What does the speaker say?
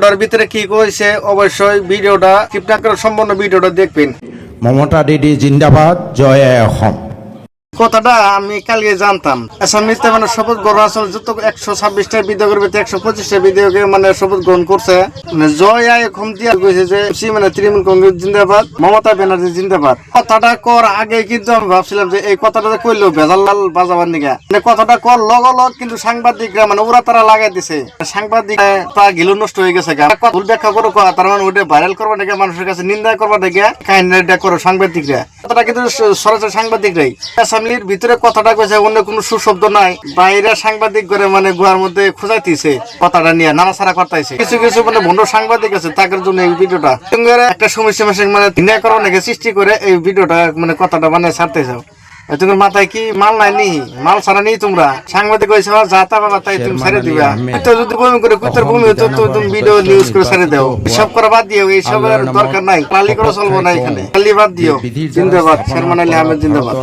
ভিডিওটার ভিতরে কি কইছে অবশ্যই ভিডিওটা স্কিপ না করে সম্পূর্ণ ভিডিওটা দেখবেন। মমতা দিদি জিন্দাবাদ, জয় অসম। কথাটা আমি কালকে জানতাম। আসামিতে মানে শপথ গ্রহণ আসলে যত 126টা বিধায়কের ভিতরে 125টা বিধায়কে মানে শপথ গ্রহণ করছে। মানে জয় এখন দিয়া কইছে যে মানে তৃণমূল কংগ্রেস জিন্দাবাদ, মমতা ব্যানার্জি জিন্দাবাদ। কথাটা কর আগে কিন্তু আমি ভাবছিলাম যে এই কথাটা কইলো ভেজাল লাল বাজাবার নিগা, মানে কথাটা কর লগ কিন্তু সাংবাদিকরা মানে ওরা তারা লাগাই দিছে। সাংবাদিক তা গিলো নষ্ট হয়ে গেছে। ভুল ব্যাখ্যা করো তার মানে ওটা ভাইরাল করবা নাকি, মানুষের কাছে নিন্দা করবা নাকি, কাহিনীটা করো সাংবাদিকরা। কথাটা কিন্তু সরাসরি সাংবাদিকরাই। অ্যাসেম্বলির ভিতরে কথাটা কইছে, অন্য কোনো সুশব্দ নাই। বাইরে সাংবাদিক করে মানে গুহার মধ্যে খোঁজাইতেছে, কথাটা নিয়ে নাড়াচাড়া করতেছে। কিছু কিছু মানে ভণ্ড সাংবাদিক আছে, তাদের জন্য এই ভিডিওটা একটা সমস্যা মানে ন্যায় করার নাকি সৃষ্টি করে এই ভিডিওটা মানে কথাটা মানে ছাড়তে চাও। তোমার মাথায় কি মাল নাই নি? মাল ছাড়া নি তোমরা সাংবাদিক হয়েছে যা তা বাবা তাই তুমি ছেড়ে দিবা। তো যদি বমি করে কুত্তার বমি হতো তো তুমি ভিডিও নিউজ করে ছেড়ে দাও। সব করা বাদ দিও, এই সব দরকার নাই। পালি করে চলবো না এখানে, পালি বাদ দিও। জিন্দাবাদ শেরমান আলী আহমেদ জিন্দাবাদ।